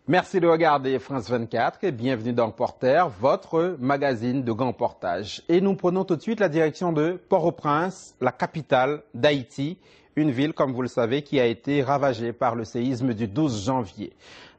Merci de regarder France 24 et bienvenue dans Porter, votre magazine de grand portage. Et nous prenons tout de suite la direction de Port-au-Prince, la capitale d'Haïti, une ville, comme vous le savez, qui a été ravagée par le séisme du 12 janvier.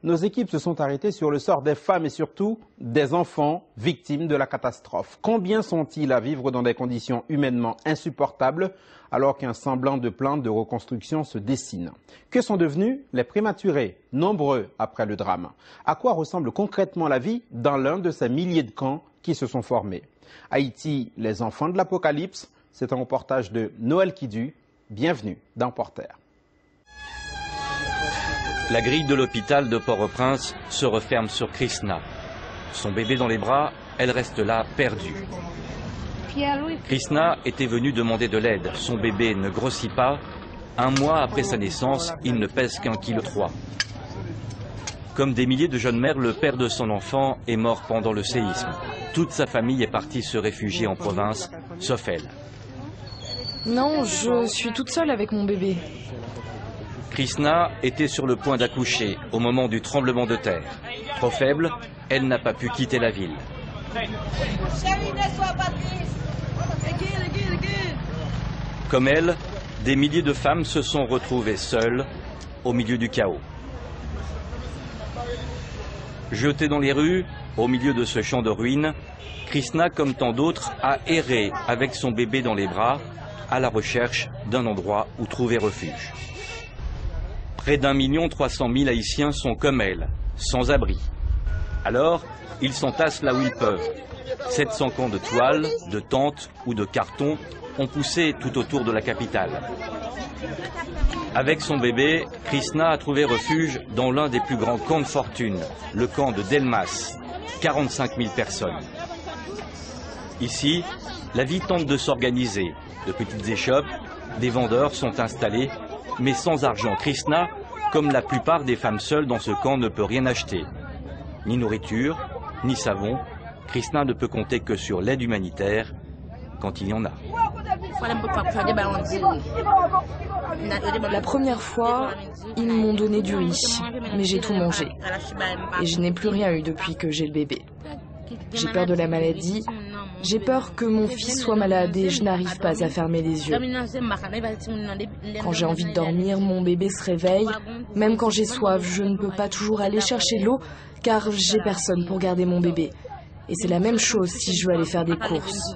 Nos équipes se sont arrêtées sur le sort des femmes et surtout des enfants victimes de la catastrophe. Combien sont-ils à vivre dans des conditions humainement insupportables alors qu'un semblant de plan de reconstruction se dessine? Que sont devenus les prématurés, nombreux après le drame? À quoi ressemble concrètement la vie dans l'un de ces milliers de camps qui se sont formés? Haïti, les enfants de l'apocalypse, c'est un reportage de Noël Kidu. Bienvenue dans Porter. La grille de l'hôpital de Port-au-Prince se referme sur Krishna. Son bébé dans les bras, elle reste là, perdue. Krishna était venue demander de l'aide. Son bébé ne grossit pas. Un mois après sa naissance, il ne pèse qu'1,3 kg. Comme des milliers de jeunes mères, le père de son enfant est mort pendant le séisme. Toute sa famille est partie se réfugier en province, sauf elle. Non, je suis toute seule avec mon bébé. Krishna était sur le point d'accoucher au moment du tremblement de terre. Trop faible, elle n'a pas pu quitter la ville. Comme elle, des milliers de femmes se sont retrouvées seules au milieu du chaos. Jetée dans les rues, au milieu de ce champ de ruines, Krishna, comme tant d'autres, a erré avec son bébé dans les bras à la recherche d'un endroit où trouver refuge. Près d'1,3 million Haïtiens sont comme elle, sans abri. Alors, ils s'entassent là où ils peuvent. 700 camps de toile, de tentes ou de cartons ont poussé tout autour de la capitale. Avec son bébé, Krishna a trouvé refuge dans l'un des plus grands camps de fortune, le camp de Delmas, 45 000 personnes. Ici, la vie tente de s'organiser. De petites échoppes, des vendeurs sont installés, mais sans argent. Krishna, comme la plupart des femmes seules dans ce camp, ne peut rien acheter. Ni nourriture, ni savon. Krishna ne peut compter que sur l'aide humanitaire quand il y en a. La première fois, ils m'ont donné du riz, mais j'ai tout mangé. Et je n'ai plus rien eu depuis que j'ai le bébé. J'ai peur de la maladie. J'ai peur que mon fils soit malade et je n'arrive pas à fermer les yeux. Quand j'ai envie de dormir, mon bébé se réveille. Même quand j'ai soif, je ne peux pas toujours aller chercher l'eau car j'ai personne pour garder mon bébé. Et c'est la même chose si je veux aller faire des courses.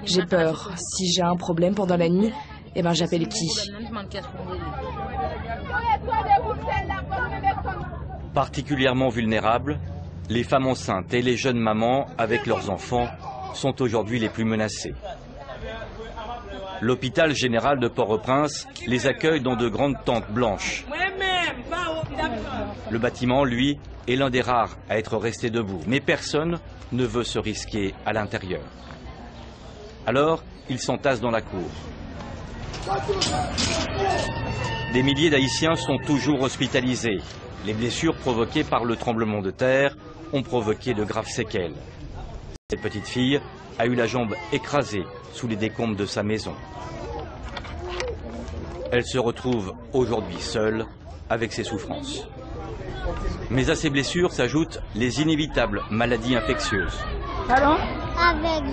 J'ai peur. Si j'ai un problème pendant la nuit, eh ben j'appelle qui? Particulièrement vulnérables, les femmes enceintes et les jeunes mamans avec leurs enfants sont aujourd'hui les plus menacées. L'hôpital général de Port-au-Prince les accueille dans de grandes tentes blanches. Le bâtiment, lui, est l'un des rares à être resté debout, mais personne ne veut se risquer à l'intérieur. Alors, ils s'entassent dans la cour. Des milliers d'Haïtiens sont toujours hospitalisés. Les blessures provoquées par le tremblement de terre ont provoqué de graves séquelles. Cette petite fille a eu la jambe écrasée sous les décombres de sa maison. Elle se retrouve aujourd'hui seule avec ses souffrances. Mais à ces blessures s'ajoutent les inévitables maladies infectieuses. Pardon? Avec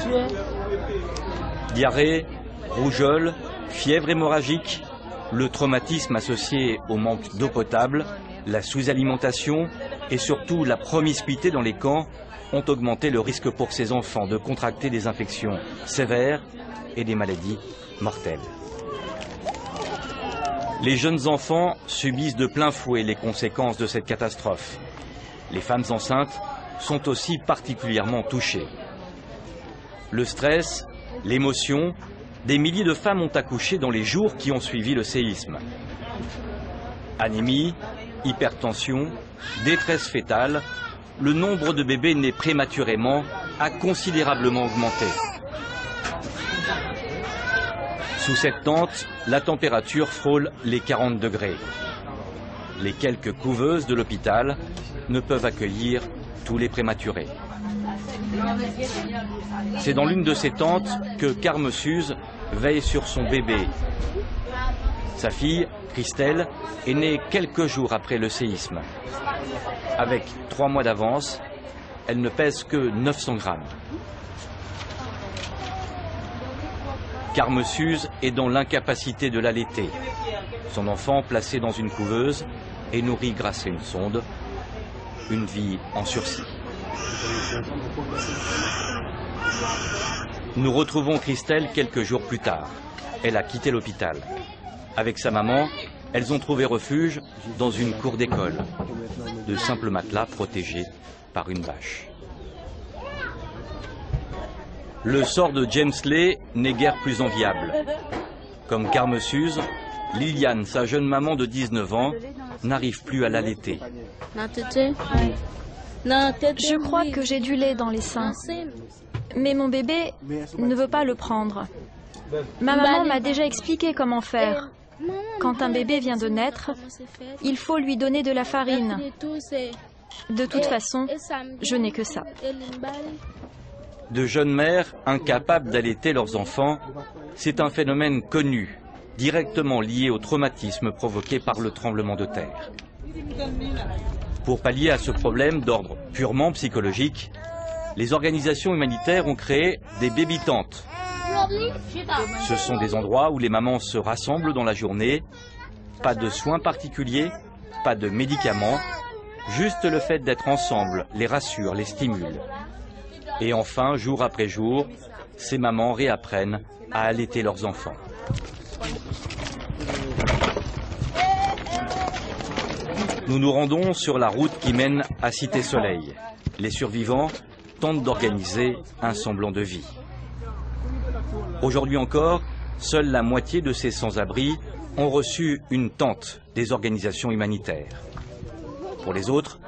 Dieu. Diarrhée, rougeole, fièvre hémorragique, le traumatisme associé au manque d'eau potable, la sous-alimentation et surtout la promiscuité dans les camps ont augmenté le risque pour ces enfants de contracter des infections sévères et des maladies mortelles. Les jeunes enfants subissent de plein fouet les conséquences de cette catastrophe. Les femmes enceintes sont aussi particulièrement touchées. Le stress, l'émotion, des milliers de femmes ont accouché dans les jours qui ont suivi le séisme. Anémie, hypertension, détresse fœtale, le nombre de bébés nés prématurément a considérablement augmenté. Sous cette tente, la température frôle les 40 degrés. Les quelques couveuses de l'hôpital ne peuvent accueillir tous les prématurés. C'est dans l'une de ces tentes que Carme Suze veille sur son bébé. Sa fille, Christelle, est née quelques jours après le séisme. Avec 3 mois d'avance, elle ne pèse que 900 grammes. Carme Suze est dans l'incapacité de l'allaiter. Son enfant placé dans une couveuse et nourri grâce à une sonde. Une vie en sursis. Nous retrouvons Christelle quelques jours plus tard. Elle a quitté l'hôpital. Avec sa maman, elles ont trouvé refuge dans une cour d'école. De simples matelas protégés par une bâche. Le sort de James Lay n'est guère plus enviable. Comme Carme Suze, Liliane, sa jeune maman de 19 ans, n'arrive plus à l'allaiter. Je crois que j'ai du lait dans les seins. Mais mon bébé ne veut pas le prendre. Ma maman m'a déjà expliqué comment faire. Quand un bébé vient de naître, il faut lui donner de la farine. De toute façon, je n'ai que ça. De jeunes mères incapables d'allaiter leurs enfants, c'est un phénomène connu, directement lié au traumatisme provoqué par le tremblement de terre. Pour pallier à ce problème d'ordre purement psychologique, les organisations humanitaires ont créé des baby-tentes. Ce sont des endroits où les mamans se rassemblent dans la journée, pas de soins particuliers, pas de médicaments, juste le fait d'être ensemble les rassure, les stimule. Et enfin, jour après jour, ces mamans réapprennent à allaiter leurs enfants. Nous nous rendons sur la route qui mène à Cité Soleil. Les survivants tentent d'organiser un semblant de vie. Aujourd'hui encore, seule la moitié de ces sans-abri ont reçu une tente des organisations humanitaires. Pour les autres,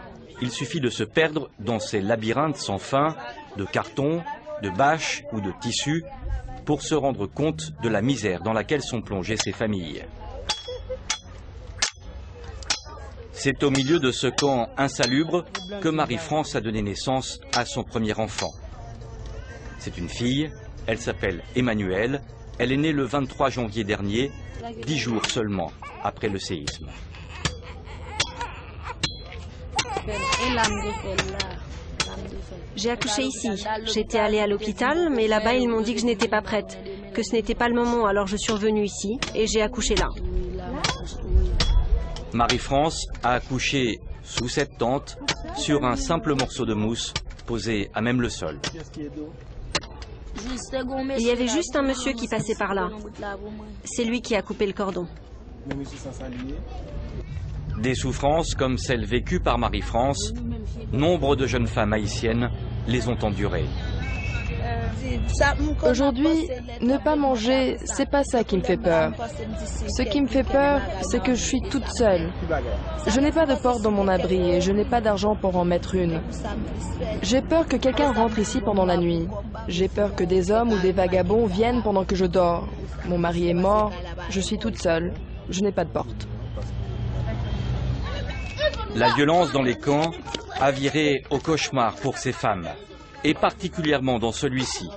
il suffit de se perdre dans ces labyrinthes sans fin de carton, de bâches ou de tissus pour se rendre compte de la misère dans laquelle sont plongées ces familles. C'est au milieu de ce camp insalubre que Marie-France a donné naissance à son premier enfant. C'est une fille, elle s'appelle Emmanuelle, elle est née le 23 janvier dernier, 10 jours seulement après le séisme. J'ai accouché ici. J'étais allée à l'hôpital, mais là-bas ils m'ont dit que je n'étais pas prête, que ce n'était pas le moment, alors je suis revenue ici et j'ai accouché là. Marie-France a accouché sous cette tente, sur un simple morceau de mousse posé à même le sol. Il y avait juste un monsieur qui passait par là. C'est lui qui a coupé le cordon. Des souffrances comme celles vécues par Marie-France, nombre de jeunes femmes haïtiennes les ont endurées. Aujourd'hui, ne pas manger, c'est pas ça qui me fait peur. Ce qui me fait peur, c'est que je suis toute seule. Je n'ai pas de porte dans mon abri et je n'ai pas d'argent pour en mettre une. J'ai peur que quelqu'un rentre ici pendant la nuit. J'ai peur que des hommes ou des vagabonds viennent pendant que je dors. Mon mari est mort, je suis toute seule. Je n'ai pas de porte. La violence dans les camps a viré au cauchemar pour ces femmes. Et particulièrement dans celui-ci,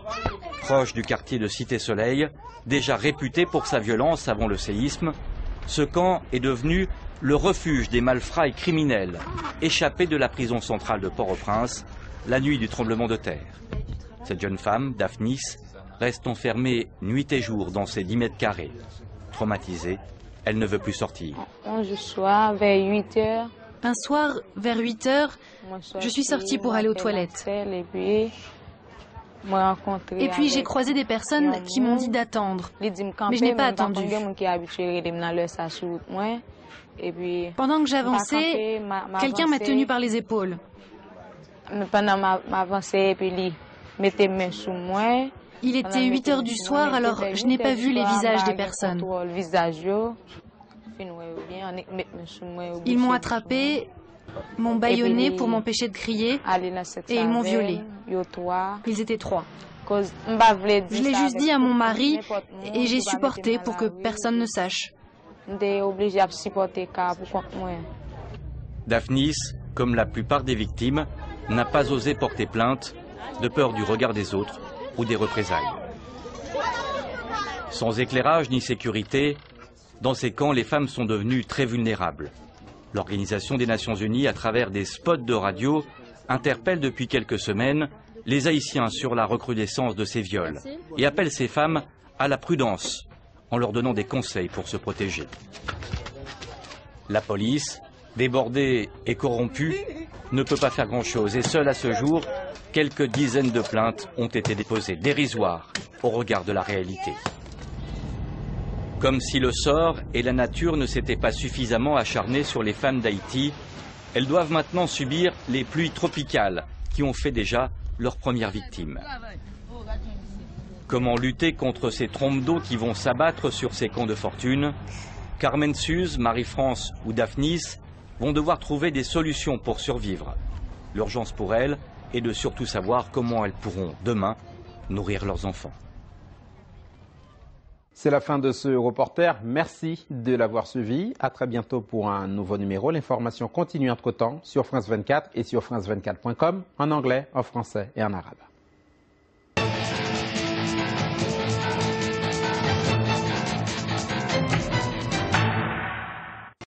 proche du quartier de Cité Soleil, déjà réputé pour sa violence avant le séisme, ce camp est devenu le refuge des malfrats et criminels, échappés de la prison centrale de Port-au-Prince, la nuit du tremblement de terre. Cette jeune femme, Daphnis, reste enfermée nuit et jour dans ses 10 mètres carrés. Traumatisée, elle ne veut plus sortir. Un soir, vers 8 heures, Un soir, vers 8 heures, je suis sortie pour aller aux toilettes. Et puis j'ai croisé des personnes qui m'ont dit d'attendre. Mais je n'ai pas attendu. Pendant que j'avançais, quelqu'un m'a tenue par les épaules. Il était 8 heures du soir, alors je n'ai pas vu les visages des personnes. Ils m'ont attrapée, m'ont bâillonnée pour m'empêcher de crier et ils m'ont violée. Ils étaient 3. Je l'ai juste dit à mon mari et j'ai supporté pour que personne ne sache. Daphnis, comme la plupart des victimes, n'a pas osé porter plainte de peur du regard des autres ou des représailles. Sans éclairage ni sécurité, Dans ces camps, les femmes sont devenues très vulnérables. L'Organisation des Nations Unies, à travers des spots de radio, interpelle depuis quelques semaines les Haïtiens sur la recrudescence de ces viols et appelle ces femmes à la prudence en leur donnant des conseils pour se protéger. La police, débordée et corrompue, ne peut pas faire grand-chose et seul à ce jour, quelques dizaines de plaintes ont été déposées, dérisoires au regard de la réalité. Comme si le sort et la nature ne s'étaient pas suffisamment acharnés sur les femmes d'Haïti, elles doivent maintenant subir les pluies tropicales qui ont fait déjà leurs premières victimes. Comment lutter contre ces trompes d'eau qui vont s'abattre sur ces camps de fortune? Carmen Suze, Marie-France ou Daphnis vont devoir trouver des solutions pour survivre. L'urgence pour elles est de surtout savoir comment elles pourront, demain, nourrir leurs enfants. C'est la fin de ce reporter. Merci de l'avoir suivi. À très bientôt pour un nouveau numéro. L'information continue entre-temps sur France 24 et sur france24.com en anglais, en français et en arabe.